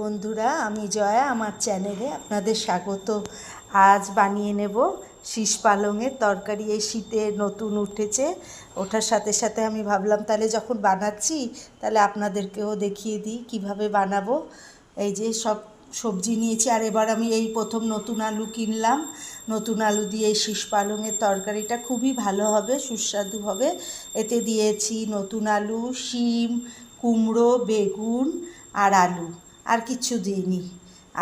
বন্ধুরা, আমি জয়া, আমার চ্যানেলে আপনাদের স্বাগত। আজ বানিয়ে নেব শীষ পালংয়ের তরকারি। এই শীতে নতুন উঠেছে, ওঠার সাথে সাথে আমি ভাবলাম তাহলে যখন বানাচ্ছি তাহলে আপনাদেরকেও দেখিয়ে দিই কিভাবে বানাবো। এই যে সব সবজি নিয়েছি, আর এবার আমি এই প্রথম নতুন আলু কিনলাম। নতুন আলু দিয়ে এই শীষ পালংয়ের তরকারিটা খুবই ভালো হবে, সুস্বাদু হবে। এতে দিয়েছি নতুন আলু, শিম, কুমড়ো, বেগুন আর আলু, আর কিছু দিইনি।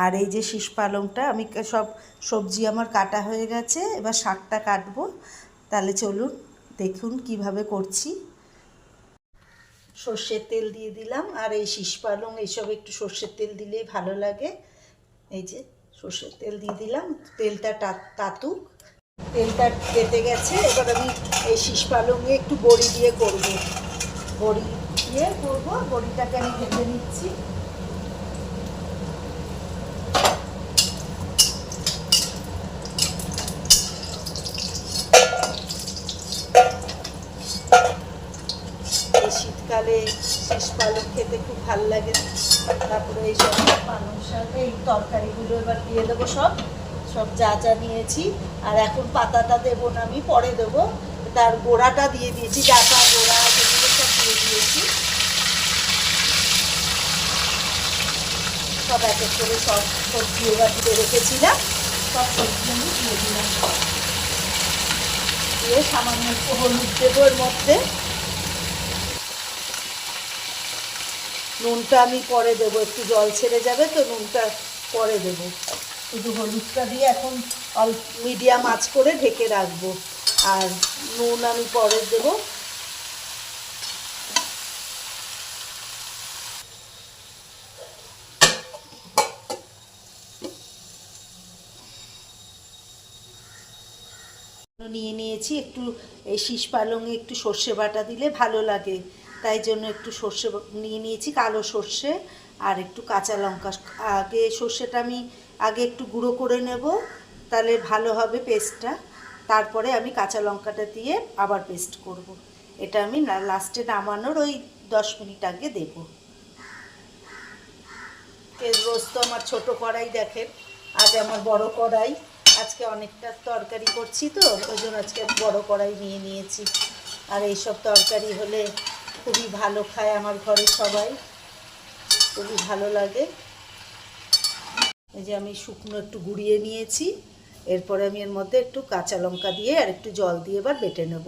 আর এই যে শীষ পালংটা আমি সব সবজি আমার কাটা হয়ে গেছে, এবার শাকটা কাটবো। তাহলে চলুন দেখুন কিভাবে করছি। সর্ষের তেল দিয়ে দিলাম, আর এই শীষ পালং এইসব একটু সর্ষের তেল দিলেই ভালো লাগে। এই যে সর্ষের তেল দিয়ে দিলাম, তেলটা তাতুক। তেলটা তেতে গেছে, এবার আমি এই শীষ পালংয়ে একটু বড়ি দিয়ে করবো। বড়ি দিয়ে করবো, বড়িটাকে আমি ভেজে নিচ্ছি। এই শীতকালে শীষ পালং খেতে খুব ভালো লাগে। তারপরে এই সব পালং শাক, এই তরকারিগুলো এবার দিয়ে দেবো সব সব যা যা নিয়েছি। আর এখন পাতাটা দেবো না, আমি পরে দেবো। তার গোড়াটা দিয়ে দিয়েছি, ডাটা গোড়া যেগুলো সব দিয়ে দিয়েছি। সব এক এক করে সব সবজি এবার দিয়ে রেখেছিলাম, সব সবজি আমি দিয়ে দিলাম। দিয়ে সামান্য একটু হলুদ দেবো এর মধ্যে। নুনটা আমি পরে দেবো, একটু জল ছেড়ে যাবে তো, নুনটা পরে দেবো। শুধু হলুদটা দিয়ে এখন মিডিয়াম আঁচ করে ঢেকে রাখবো, আর নুন আমি পরে দেবো। নিয়ে নিয়েছি একটু, এই শীষ পালংয়ে একটু সর্ষে বাটা দিলে ভালো লাগে, তাই জন্য একটু সর্ষে নিয়ে নিয়েছি, কালো সর্ষে আর একটু কাঁচা লঙ্কা। আগে সর্ষেটা আমি আগে একটু গুঁড়ো করে নেব, তাহলে ভালো হবে পেস্টটা। তারপরে আমি কাঁচা লঙ্কাটা দিয়ে আবার পেস্ট করব। এটা আমি লাস্টে নামানোর ওই 10 মিনিট আগে দেবো। রোজ তো আমার ছোটো কড়াই দেখেন, আজ আমার বড় কড়াই। আজকে অনেকটা তরকারি করছি তো, ওই জন্য আজকে বড় কড়াই নিয়ে নিয়েছি। আর এইসব তরকারি হলে খুবই ভালো খায় আমার ঘরে সবাই, খুবই ভালো লাগে। এই যে আমি শুকনো একটু গুঁড়িয়ে নিয়েছি, এরপরে আমি এর মধ্যে একটু কাঁচা লঙ্কা দিয়ে আর একটু জল দিয়ে এবার বেটে নেব।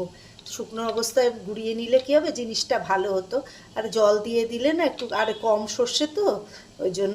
শুকনো অবস্থায় গুঁড়িয়ে নিলে কী হবে, জিনিসটা ভালো হতো। আর জল দিয়ে দিলে না একটু, আর কম সর্ষে তো, ওই জন্য